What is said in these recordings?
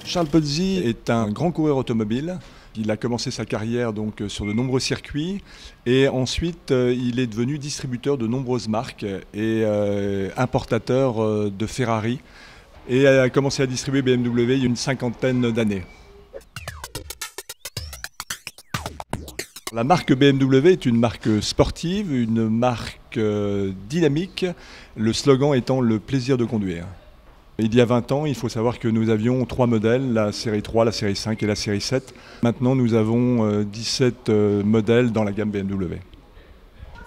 Charles Pozzi est un grand coureur automobile. Il a commencé sa carrière donc sur de nombreux circuits et ensuite il est devenu distributeur de nombreuses marques et importateur de Ferrari et a commencé à distribuer BMW il y a une cinquantaine d'années. La marque BMW est une marque sportive, une marque dynamique, le slogan étant le plaisir de conduire. Il y a 20 ans, il faut savoir que nous avions 3 modèles, la série 3, la série 5 et la série 7. Maintenant, nous avons 17 modèles dans la gamme BMW.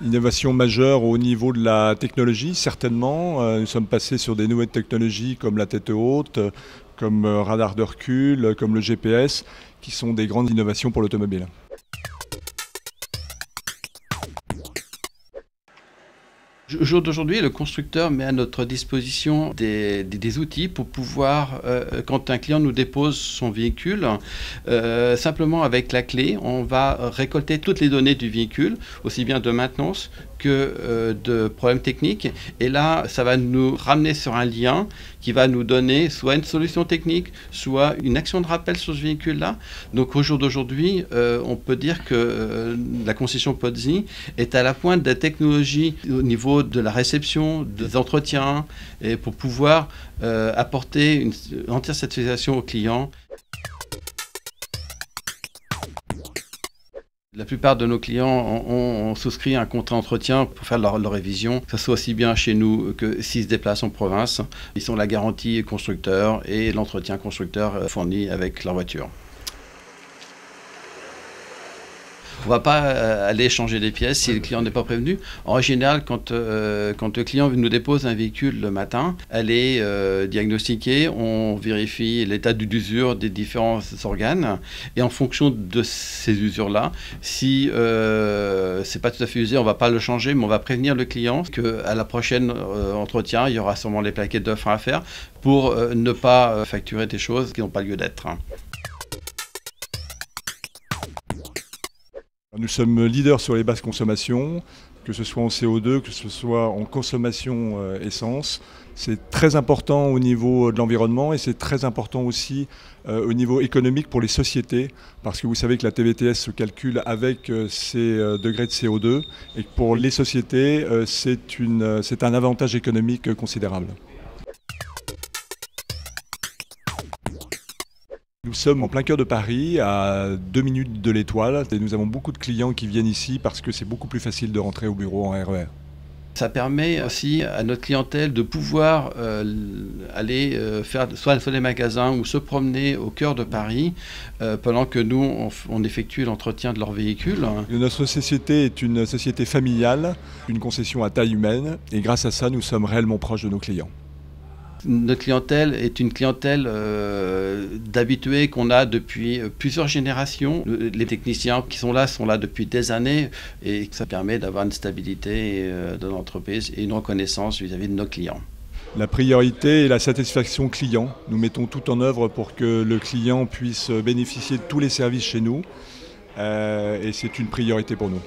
Innovation majeure au niveau de la technologie, certainement. Nous sommes passés sur des nouvelles technologies comme la tête haute, comme radar de recul, comme le GPS, qui sont des grandes innovations pour l'automobile. Au jour d'aujourd'hui, le constructeur met à notre disposition des outils pour pouvoir, quand un client nous dépose son véhicule, simplement avec la clé, on va récolter toutes les données du véhicule, aussi bien de maintenance que de problèmes techniques. Et là, ça va nous ramener sur un lien qui va nous donner soit une solution technique, soit une action de rappel sur ce véhicule-là. Donc au jour d'aujourd'hui, on peut dire que la concession Pozzi est à la pointe de la technologie au niveau de la réception, des entretiens, et pour pouvoir apporter une entière satisfaction aux clients. La plupart de nos clients ont souscrit un contrat d'entretien pour faire leur révision, que ce soit aussi bien chez nous que s'ils se déplacent en province. Ils ont la garantie constructeur et l'entretien constructeur fourni avec leur voiture. On ne va pas aller changer des pièces si le client n'est pas prévenu. En général, quand le client nous dépose un véhicule le matin, elle est diagnostiquée, on vérifie l'état d'usure des différents organes et en fonction de ces usures-là, si c'est pas tout à fait usé, on ne va pas le changer, mais on va prévenir le client qu'à la prochaine entretien, il y aura sûrement les plaquettes de frein à faire pour ne pas facturer des choses qui n'ont pas lieu d'être. Nous sommes leaders sur les basses consommations, que ce soit en CO2, que ce soit en consommation essence. C'est très important au niveau de l'environnement et c'est très important aussi au niveau économique pour les sociétés, parce que vous savez que la TVTS se calcule avec ces degrés de CO2 et que pour les sociétés, c'est un avantage économique considérable. Nous sommes en plein cœur de Paris, à 2 minutes de l'Étoile, et nous avons beaucoup de clients qui viennent ici parce que c'est beaucoup plus facile de rentrer au bureau en RER. Ça permet aussi à notre clientèle de pouvoir aller faire soit des magasins ou se promener au cœur de Paris pendant que nous, on effectue l'entretien de leur véhicule. Notre société est une société familiale, une concession à taille humaine, et grâce à ça, nous sommes réellement proches de nos clients. Notre clientèle est une clientèle d'habitués qu'on a depuis plusieurs générations. Les techniciens qui sont là depuis des années et ça permet d'avoir une stabilité de l'entreprise et une reconnaissance vis-à-vis de nos clients. La priorité est la satisfaction client. Nous mettons tout en œuvre pour que le client puisse bénéficier de tous les services chez nous et c'est une priorité pour nous.